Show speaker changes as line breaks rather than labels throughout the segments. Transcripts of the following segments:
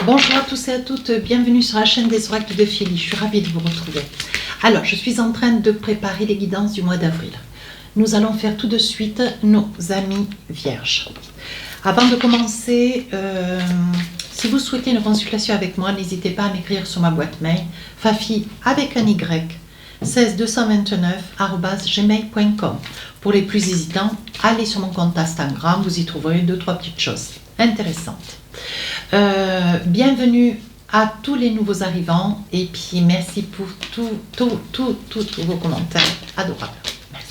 Bonjour à tous et à toutes, bienvenue sur la chaîne des oracles de Philly, je suis ravie de vous retrouver. Alors, je suis en train de préparer les guidances du mois d'avril. Nous allons faire tout de suite nos amis vierges. Avant de commencer, si vous souhaitez une consultation avec moi, n'hésitez pas à m'écrire sur ma boîte mail, fafi avec un Y, 16229@gmail.com. Pour les plus hésitants, allez sur mon compte Instagram, vous y trouverez 2-3 petites choses intéressantes. Bienvenue à tous les nouveaux arrivants et puis merci pour tous vos commentaires adorables. Merci.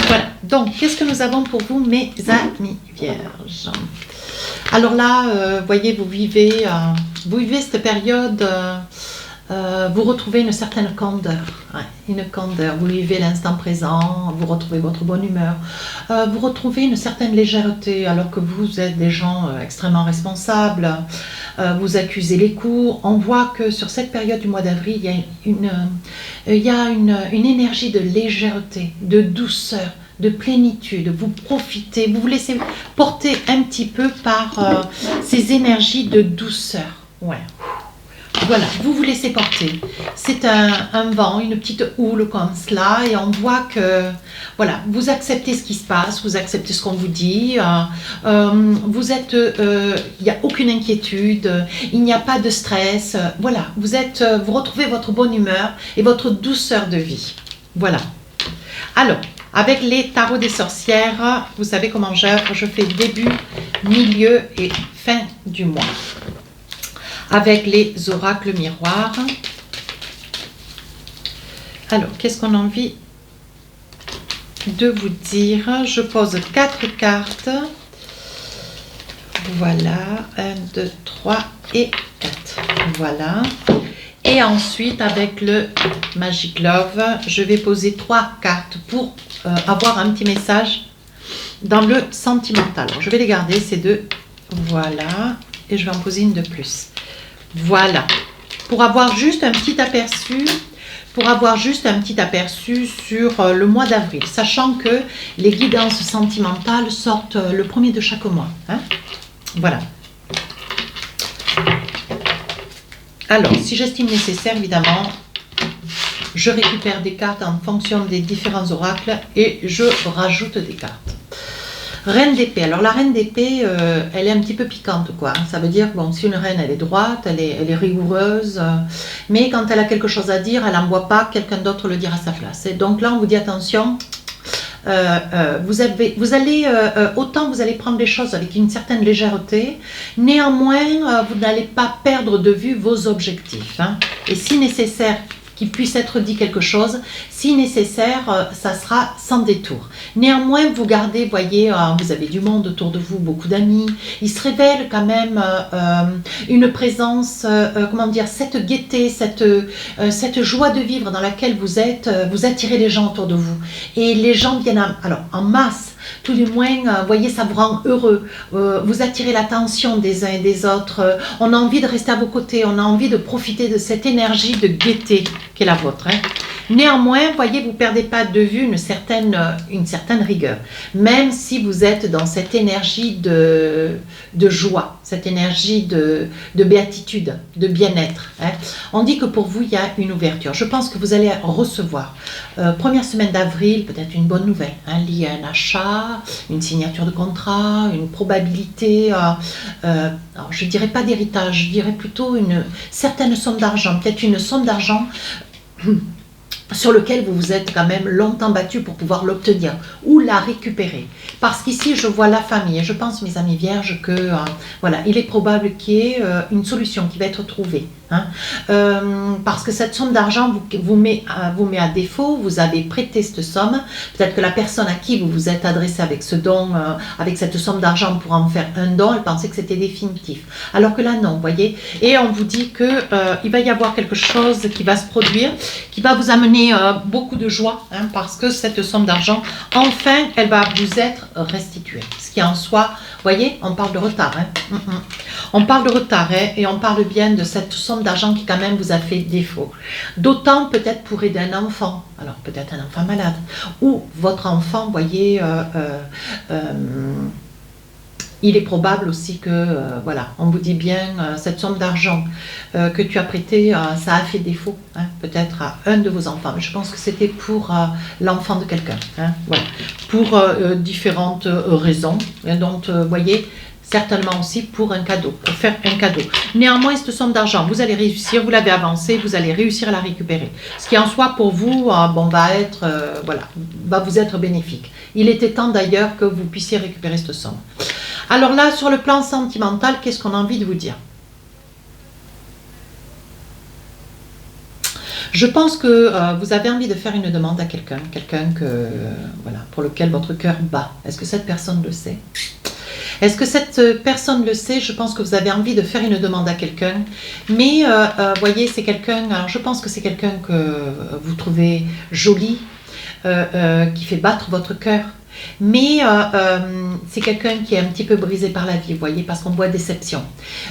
Voilà, donc qu'est-ce que nous avons pour vous, mes amis vierges? Alors là, voyez, vous vivez cette période, vous retrouvez une certaine candeur, une candeur, vous vivez l'instant présent, vous retrouvez votre bonne humeur, vous retrouvez une certaine légèreté alors que vous êtes des gens extrêmement responsables, vous accusez les coups. On voit que sur cette période du mois d'avril, il y a une énergie de légèreté, de douceur, de plénitude. Vous profitez, vous vous laissez porter un petit peu par ces énergies de douceur. Ouais. Voilà, vous vous laissez porter. C'est un vent, une petite houle comme cela, et on voit que, voilà, vous acceptez ce qui se passe, vous acceptez ce qu'on vous dit, vous êtes, il n'y a aucune inquiétude, il n'y a pas de stress, voilà, vous retrouvez votre bonne humeur et votre douceur de vie. Voilà. Alors, avec les tarots des sorcières, vous savez comment j'œuvre, je fais début, milieu et fin du mois. Avec les oracles miroirs. Alors, qu'est-ce qu'on a envie de vous dire? Je pose 4 cartes. Voilà, 1, 2, 3 et 4. Voilà. Et ensuite, avec le Magic Love, je vais poser 3 cartes pour avoir un petit message dans le sentimental. Alors, je vais les garder, ces deux. Voilà. Et je vais en poser une de plus. Voilà, pour avoir juste un petit aperçu, sur le mois d'avril, sachant que les guidances sentimentales sortent le 1er de chaque mois. Hein. Voilà. Alors, si j'estime nécessaire, évidemment, je récupère des cartes en fonction des différents oracles et je rajoute des cartes. Reine d'épée. Alors la reine d'épée, elle est un petit peu piquante, quoi. Ça veut dire, bon, si une reine, elle est droite, elle est rigoureuse, mais quand elle a quelque chose à dire, elle n'envoie pas quelqu'un d'autre le dire à sa place. Et donc là, on vous dit attention, autant vous allez prendre les choses avec une certaine légèreté, néanmoins, vous n'allez pas perdre de vue vos objectifs. Hein. Et si nécessaire, qu'il puisse être dit quelque chose, si nécessaire, ça sera sans détour. Néanmoins, vous gardez, voyez, vous avez du monde autour de vous, beaucoup d'amis, il se révèle quand même une présence, comment dire, cette gaieté, cette joie de vivre dans laquelle vous êtes, vous attirez les gens autour de vous. Et les gens viennent alors, en masse, tout du moins, voyez, ça vous rend heureux, vous attirez l'attention des uns et des autres, on a envie de rester à vos côtés, on a envie de profiter de cette énergie de gaieté qui est la vôtre. Hein. Néanmoins, voyez, vous ne perdez pas de vue une certaine rigueur, même si vous êtes dans cette énergie de joie, cette énergie de béatitude, de bien-être. Hein. On dit que pour vous, il y a une ouverture. Je pense que vous allez recevoir, première semaine d'avril, peut-être une bonne nouvelle, hein, liée à un achat, une signature de contrat, une probabilité, alors je ne dirais pas d'héritage, je dirais plutôt une certaine somme d'argent, peut-être une somme d'argent sur lequel vous vous êtes quand même longtemps battu pour pouvoir l'obtenir ou la récupérer. Parce qu'ici, je vois la famille et je pense, mes amis vierges, que voilà, il est probable qu'il y ait une solution qui va être trouvée. Hein. Parce que cette somme d'argent vous met à défaut, vous avez prêté cette somme, peut-être que la personne à qui vous vous êtes adressé avec ce don, avec cette somme d'argent pour en faire un don, elle pensait que c'était définitif. Alors que là, non, vous voyez. Et on vous dit qu'il va y avoir quelque chose qui va se produire, qui va vous amener beaucoup de joie, hein, parce que cette somme d'argent, enfin, elle va vous être restituée. Ce qui en soi, vous voyez, on parle de retard. Hein. On parle de retard, hein, et on parle bien de cette somme d'argent qui quand même vous a fait défaut. D'autant peut-être pour aider un enfant, alors peut-être un enfant malade, ou votre enfant, vous voyez, Il est probable aussi que, voilà, on vous dit bien, cette somme d'argent que tu as prêtée, ça a fait défaut, hein, peut-être à un de vos enfants. Je pense que c'était pour l'enfant de quelqu'un, hein, voilà, pour différentes raisons. Et donc, vous voyez, certainement aussi pour un cadeau, pour faire un cadeau. Néanmoins, cette somme d'argent, vous allez réussir, vous l'avez avancée, vous allez réussir à la récupérer. Ce qui en soi, pour vous, bon, va être, voilà, va vous être bénéfique. Il était temps d'ailleurs que vous puissiez récupérer cette somme. Alors là, sur le plan sentimental, qu'est-ce qu'on a envie de vous dire? Je pense que vous avez envie de faire une demande à quelqu'un, voilà, pour lequel votre cœur bat. Est-ce que cette personne le sait? Est-ce que cette personne le sait? Je pense que vous avez envie de faire une demande à quelqu'un, mais voyez, c'est quelqu'un, alors je pense que c'est quelqu'un que vous trouvez joli, qui fait battre votre cœur. Mais c'est quelqu'un qui est un petit peu brisé par la vie, vous voyez, parce qu'on voit déception.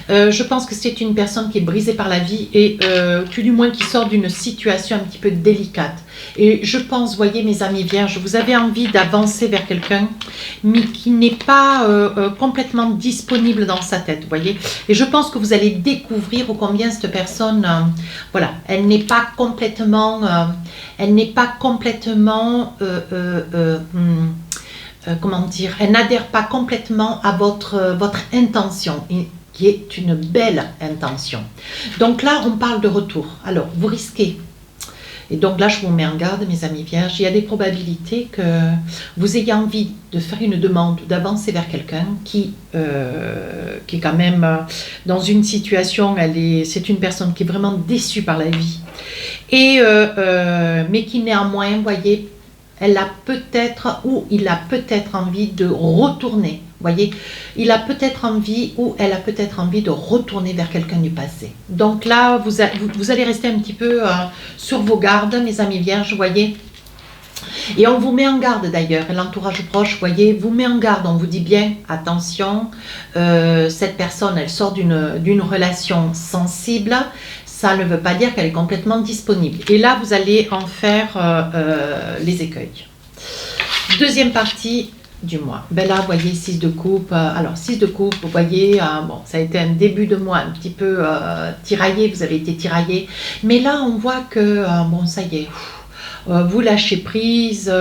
Je pense que c'est une personne qui est brisée par la vie et tout du moins qui sort d'une situation un petit peu délicate. Et je pense, voyez mes amis vierges, vous avez envie d'avancer vers quelqu'un, mais qui n'est pas complètement disponible dans sa tête, vous voyez. Et je pense que vous allez découvrir ô combien cette personne, voilà, elle n'est pas complètement... comment dire, elle n'adhère pas complètement à votre intention, qui est une belle intention. Donc là, on parle de retour. Alors, vous risquez. Et donc là, je vous mets en garde, mes amis vierges. Il y a des probabilités que vous ayez envie de faire une demande, d'avancer vers quelqu'un qui est quand même dans une situation, c'est une personne qui est vraiment déçue par la vie. Et, mais qui néanmoins, vous voyez, elle a peut-être ou il a peut-être envie de retourner. Voyez, il a peut-être envie ou elle a peut-être envie de retourner vers quelqu'un du passé. Donc là, vous allez rester un petit peu sur vos gardes, mes amis vierges, voyez. Et on vous met en garde d'ailleurs, l'entourage proche, voyez, vous met en garde, on vous dit bien, attention, cette personne, elle sort d'une relation sensible. Ça ne veut pas dire qu'elle est complètement disponible. Et là, vous allez en faire les écueils. Deuxième partie du mois. Ben là, vous voyez, 6 de coupe. Alors, 6 de coupe, vous voyez, bon, ça a été un début de mois un petit peu tiraillé. Vous avez été tiraillé. Mais là, on voit que, bon, ça y est. Vous lâchez prise,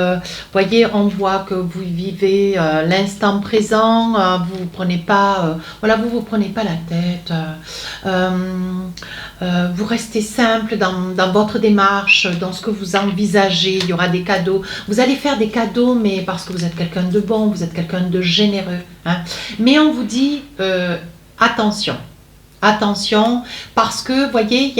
voyez, on voit que vous vivez l'instant présent, vous vous prenez pas, voilà, vous prenez pas la tête, vous restez simple dans votre démarche, dans ce que vous envisagez. Il y aura des cadeaux, vous allez faire des cadeaux, mais parce que vous êtes quelqu'un de bon, vous êtes quelqu'un de généreux, hein. Mais on vous dit attention, attention, parce que, voyez,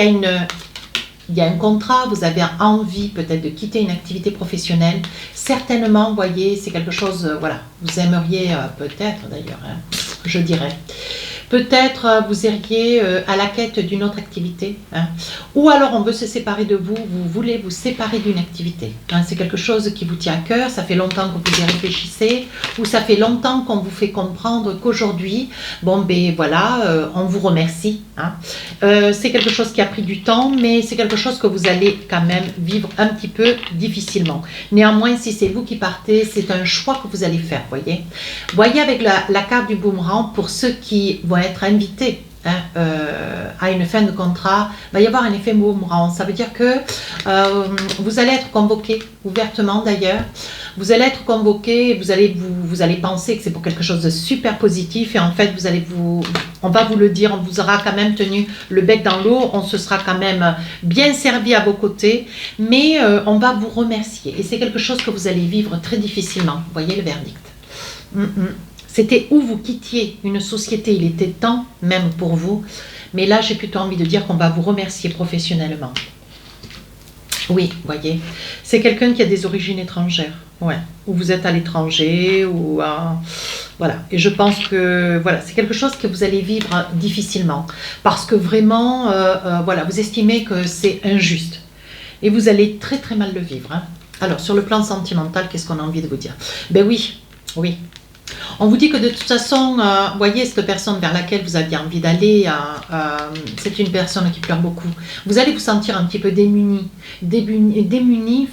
il y a un contrat, vous avez envie peut-être de quitter une activité professionnelle. Certainement, vous voyez, c'est quelque chose, voilà, vous aimeriez peut-être d'ailleurs, hein, je dirais. Peut-être vous iriez à la quête d'une autre activité, hein. Ou alors on veut se séparer de vous, vous voulez vous séparer d'une activité, hein. C'est quelque chose qui vous tient à cœur, ça fait longtemps que vous y réfléchissez, ou ça fait longtemps qu'on vous fait comprendre qu'aujourd'hui, bon ben voilà, on vous remercie, hein. C'est quelque chose qui a pris du temps, mais c'est quelque chose que vous allez quand même vivre un petit peu difficilement. Néanmoins, si c'est vous qui partez, c'est un choix que vous allez faire, voyez. Voyez avec la carte du boomerang, pour ceux qui vont être invités, hein, à une fin de contrat, il va y avoir un effet boomerang. Ça veut dire que vous allez être convoqué ouvertement d'ailleurs. Vous allez être convoqué, vous allez penser que c'est pour quelque chose de super positif et en fait on va vous le dire, on vous aura quand même tenu le bec dans l'eau, on se sera quand même bien servi à vos côtés, mais on va vous remercier et c'est quelque chose que vous allez vivre très difficilement. Vous voyez le verdict. C'était où vous quittiez une société, il était temps même pour vous, mais là j'ai plutôt envie de dire qu'on va vous remercier professionnellement. Oui, voyez, c'est quelqu'un qui a des origines étrangères, ouais, ou vous êtes à l'étranger, ou voilà. Et je pense que voilà, c'est quelque chose que vous allez vivre difficilement, parce que vraiment, voilà, vous estimez que c'est injuste, et vous allez très très mal le vivre, hein. Alors sur le plan sentimental, qu'est-ce qu'on a envie de vous dire? Ben oui, oui. On vous dit que de toute façon, voyez, cette personne vers laquelle vous aviez envie d'aller, c'est une personne qui pleure beaucoup. Vous allez vous sentir un petit peu démuni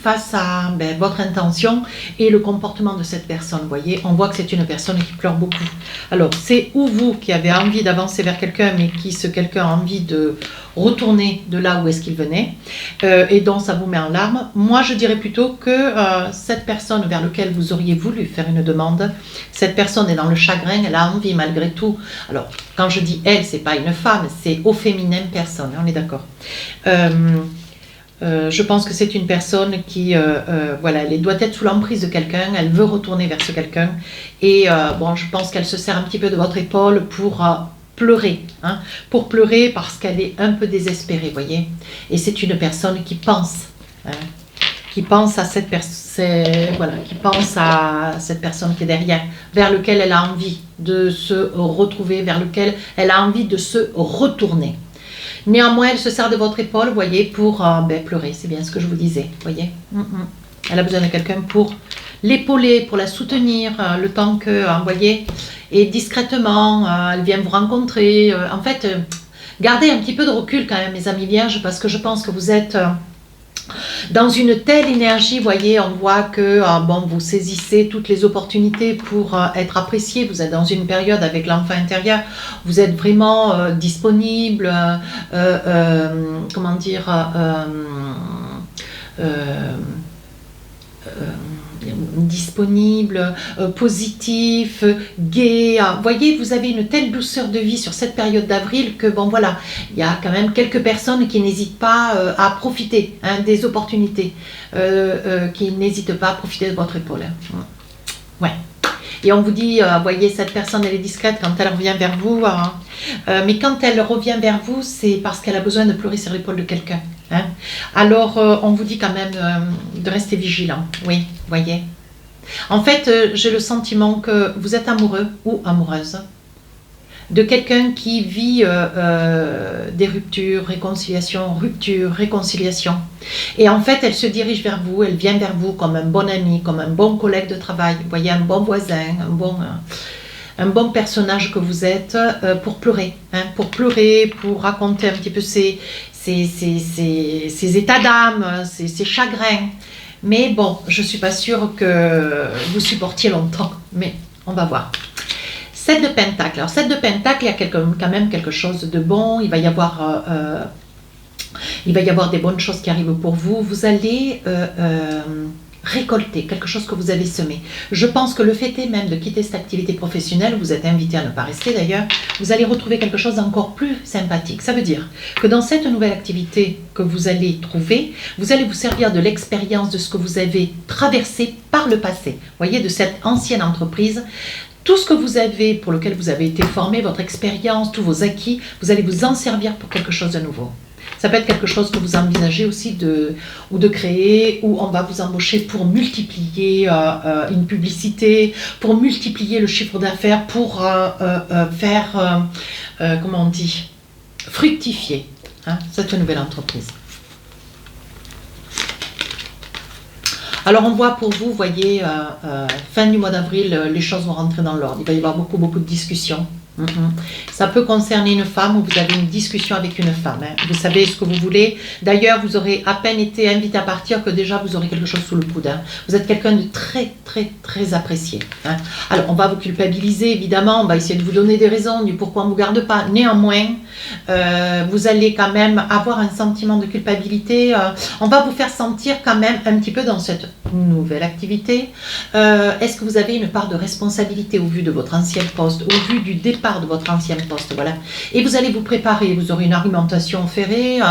face à votre intention et le comportement de cette personne. Voyez, on voit que c'est une personne qui pleure beaucoup. Alors, c'est ou vous qui avez envie d'avancer vers quelqu'un, mais qui ce quelqu'un a envie de retourner de là où est-ce qu'il venait, et donc ça vous met en larmes. Moi, je dirais plutôt que cette personne vers laquelle vous auriez voulu faire une demande, cette personne est dans le chagrin, elle a envie malgré tout. Alors, quand je dis elle, c'est pas une femme, c'est au féminin personne, on est d'accord. Je pense que c'est une personne qui, voilà, elle doit être sous l'emprise de quelqu'un, elle veut retourner vers ce quelqu'un, et bon, je pense qu'elle se sert un petit peu de votre épaule pour pleurer, hein, pour pleurer parce qu'elle est un peu désespérée, voyez. Et c'est une personne qui pense, hein, qui pense à cette personne, voilà, qui pense à cette personne qui est derrière, vers lequel elle a envie de se retrouver, vers lequel elle a envie de se retourner. Néanmoins, elle se sert de votre épaule, voyez, pour pleurer, c'est bien ce que je vous disais, voyez. Elle a besoin de quelqu'un pour l'épauler, pour la soutenir, le temps que, voyez, et discrètement, elle vient vous rencontrer. En fait, gardez un petit peu de recul quand même, mes amis vierges, parce que je pense que vous êtes dans une telle énergie, voyez, on voit que bon, vous saisissez toutes les opportunités pour être apprécié. Vous êtes dans une période avec l'enfant intérieur, vous êtes vraiment disponible, comment dire, disponible, positif, gai. Voyez, vous avez une telle douceur de vie sur cette période d'avril que bon voilà, il y a quand même quelques personnes qui n'hésitent pas à profiter des opportunités, qui n'hésitent pas à profiter de votre épaule. Ouais. Et on vous dit, voyez, cette personne, elle est discrète quand elle revient vers vous, mais quand elle revient vers vous, c'est parce qu'elle a besoin de pleurer sur l'épaule de quelqu'un. Hein. Alors, on vous dit quand même de rester vigilant, oui, voyez. En fait, j'ai le sentiment que vous êtes amoureux ou amoureuse de quelqu'un qui vit des ruptures, réconciliation. Et en fait, elle se dirige vers vous, elle vient vers vous comme un bon ami, comme un bon collègue de travail, vous voyez, un bon voisin, un bon personnage que vous êtes pour pleurer, hein, pour raconter un petit peu ses états d'âme, ses chagrins. Mais bon, je ne suis pas sûre que vous supportiez longtemps, mais on va voir. 7 de Pentacle. Alors, 7 de Pentacle, il y a quand même quelque chose de bon. Il va y avoir des bonnes choses qui arrivent pour vous. Vous allez récolter quelque chose que vous avez semé. Je pense que le fait est même de quitter cette activité professionnelle, vous êtes invité à ne pas rester d'ailleurs, vous allez retrouver quelque chose d'encore plus sympathique. Ça veut dire que dans cette nouvelle activité que vous allez trouver, vous allez vous servir de l'expérience de ce que vous avez traversé par le passé. Vous voyez, de cette ancienne entreprise, tout ce que vous avez, pour lequel vous avez été formé, votre expérience, tous vos acquis, vous allez vous en servir pour quelque chose de nouveau. Ça peut être quelque chose que vous envisagez aussi de créer, où on va vous embaucher pour multiplier une publicité, pour multiplier le chiffre d'affaires, pour faire, comment on dit, fructifier cette nouvelle entreprise. Alors on voit pour vous, voyez, fin du mois d'avril, les choses vont rentrer dans l'ordre. Il va y avoir beaucoup de discussions. Ça peut concerner une femme ou vous avez une discussion avec une femme. Vous savez ce que vous voulez. D'ailleurs, vous aurez à peine été invité à partir que déjà vous aurez quelque chose sous le coude. Vous êtes quelqu'un de très apprécié. Alors, on va vous culpabiliser, évidemment. On va essayer de vous donner des raisons du pourquoi on ne vous garde pas. Néanmoins, vous allez quand même avoir un sentiment de culpabilité. On va vous faire sentir quand même un petit peu dans cette nouvelle activité. Est-ce que vous avez une part de responsabilité au vu de votre ancien poste, au vu du départ de votre ancien poste, voilà. Et vous allez vous préparer, vous aurez une argumentation ferrée,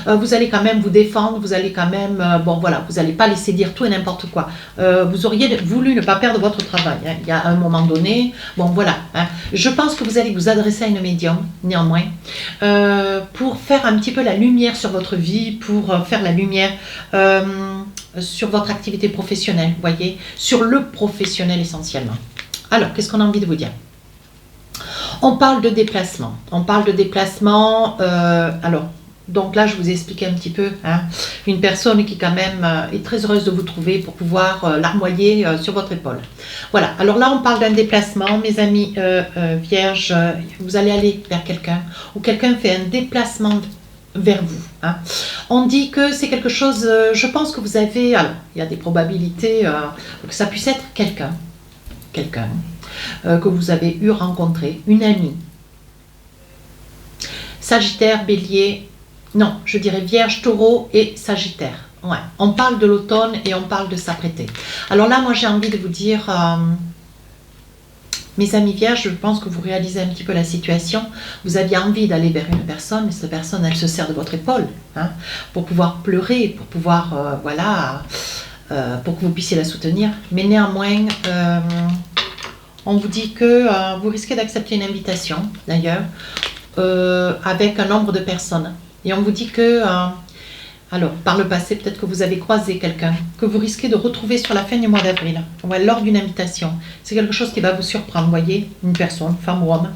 vous allez quand même vous défendre, vous allez quand même, bon voilà, vous n'allez pas laisser dire tout et n'importe quoi. Vous auriez voulu ne pas perdre votre travail, il y a un moment donné, bon voilà. Je pense que vous allez vous adresser à une médium, néanmoins, pour faire un petit peu la lumière sur votre vie, pour faire la lumière sur votre activité professionnelle, vous voyez, sur le professionnel essentiellement. Alors, qu'est-ce qu'on a envie de vous dire ? On parle de déplacement. On parle de déplacement. Alors, Donc là, je vous ai expliqué un petit peu, hein, une personne qui quand même est très heureuse de vous trouver pour pouvoir larmoyer sur votre épaule. Voilà, alors là, on parle d'un déplacement, mes amis vierges, vous allez aller vers quelqu'un, ou quelqu'un fait un déplacement vers vous. Hein. On dit que c'est quelque chose, je pense que vous avez, alors, il y a des probabilités que ça puisse être quelqu'un que vous avez eu rencontré, une amie. Sagittaire, Bélier, non, je dirais Vierge, Taureau et Sagittaire. Ouais. On parle de l'automne et on parle de s'apprêter. Alors là, moi j'ai envie de vous dire, mes amis Vierges, je pense que vous réalisez un petit peu la situation. Vous aviez envie d'aller vers une personne, mais cette personne, elle se sert de votre épaule, hein, pour pouvoir pleurer, pour pouvoir, voilà, pour que vous puissiez la soutenir. Mais néanmoins, on vous dit que vous risquez d'accepter une invitation, d'ailleurs, avec un nombre de personnes. Et on vous dit que, alors, par le passé, peut-être que vous avez croisé quelqu'un que vous risquez de retrouver sur la fin du mois d'avril, ouais, lors d'une invitation. C'est quelque chose qui va vous surprendre, voyez, une personne, femme ou homme.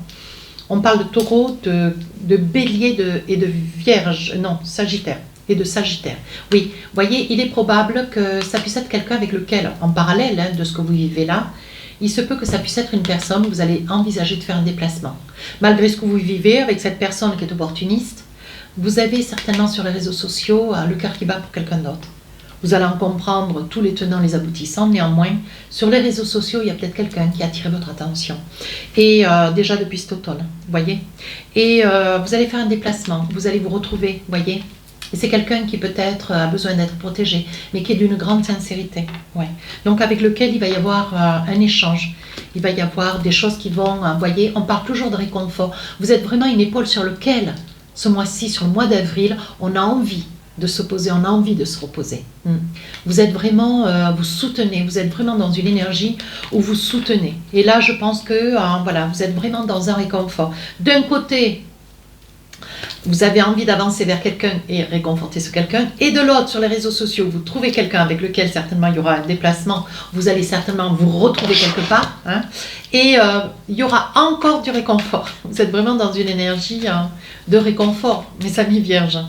On parle de taureau, de bélier et de vierge, non, sagittaire, et de sagittaire. Oui, voyez, il est probable que ça puisse être quelqu'un avec lequel, en parallèle hein, de ce que vous vivez là, il se peut que ça puisse être une personne où vous allez envisager de faire un déplacement. Malgré ce que vous vivez avec cette personne qui est opportuniste, vous avez certainement sur les réseaux sociaux le cœur qui bat pour quelqu'un d'autre. Vous allez en comprendre tous les tenants, les aboutissants. Néanmoins, sur les réseaux sociaux, il y a peut-être quelqu'un qui a attiré votre attention. Et déjà depuis cet automne, vous voyez. Et vous allez faire un déplacement, vous allez vous retrouver, vous voyez. Et c'est quelqu'un qui peut-être a besoin d'être protégé, mais qui est d'une grande sincérité. Ouais. Donc avec lequel il va y avoir un échange. Il va y avoir des choses qui vont, vous voyez, on parle toujours de réconfort. Vous êtes vraiment une épaule sur laquelle, ce mois-ci, sur le mois d'avril, on a envie de se poser, on a envie de se reposer. Vous êtes vraiment, vous soutenez, vous êtes vraiment dans une énergie où vous soutenez. Et là, je pense que, voilà, vous êtes vraiment dans un réconfort. D'un côté, vous avez envie d'avancer vers quelqu'un et réconforter ce quelqu'un. Et de l'autre, sur les réseaux sociaux, vous trouvez quelqu'un avec lequel certainement il y aura un déplacement. Vous allez certainement vous retrouver quelque part. Hein, et il y aura encore du réconfort. Vous êtes vraiment dans une énergie de réconfort, mes amis vierges.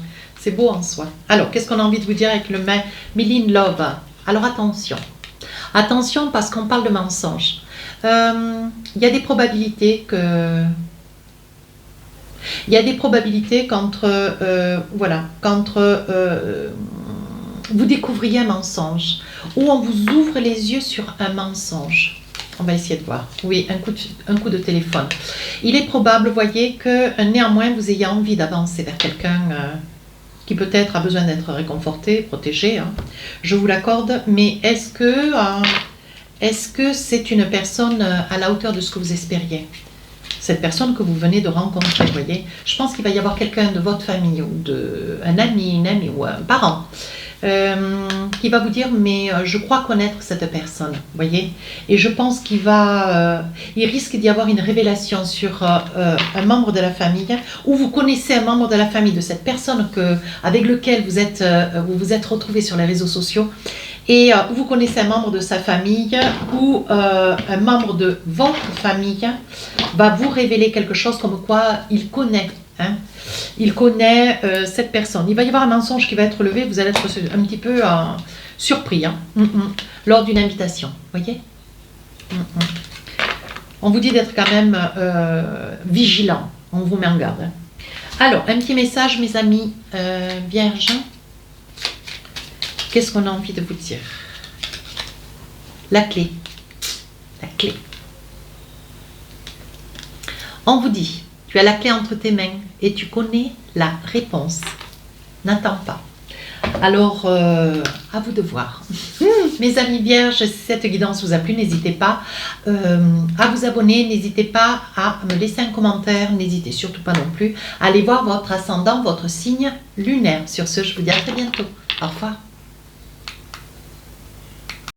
C'est beau en soi. Alors, qu'est-ce qu'on a envie de vous dire avec le Méline Love? Alors, attention. Attention parce qu'on parle de mensonges. Il y a des probabilités que... Il y a des probabilités qu'entre vous découvriez un mensonge ou on vous ouvre les yeux sur un mensonge. On va essayer de voir. Oui, un coup de téléphone. Il est probable, voyez, que néanmoins vous ayez envie d'avancer vers quelqu'un qui peut-être a besoin d'être réconforté, protégé. Hein. Je vous l'accorde, mais est-ce que c'est une personne à la hauteur de ce que vous espériez ? Cette personne que vous venez de rencontrer, vous voyez, je pense qu'il va y avoir quelqu'un de votre famille ou un ami, une amie ou un parent qui va vous dire mais je crois connaître cette personne, vous voyez, et je pense qu'il risque d'y avoir une révélation sur un membre de la famille ou vous connaissez un membre de la famille de cette personne avec lequel vous vous êtes retrouvé sur les réseaux sociaux. Et vous connaissez un membre de sa famille ou un membre de votre famille va vous révéler quelque chose comme quoi il connaît. Hein, il connaît cette personne. Il va y avoir un mensonge qui va être levé. Vous allez être un petit peu surpris hein, lors d'une invitation. Voyez. On vous dit d'être quand même vigilant. On vous met en garde. Hein. Alors, un petit message, mes amis vierges. Qu'est-ce qu'on a envie de vous dire? La clé. La clé. On vous dit, tu as la clé entre tes mains et tu connais la réponse. N'attends pas. Alors, à vous de voir. Mes amis vierges, si cette guidance vous a plu, n'hésitez pas à vous abonner, n'hésitez pas à me laisser un commentaire, n'hésitez surtout pas non plus à aller voir votre ascendant, votre signe lunaire. Sur ce, je vous dis à très bientôt. Au revoir.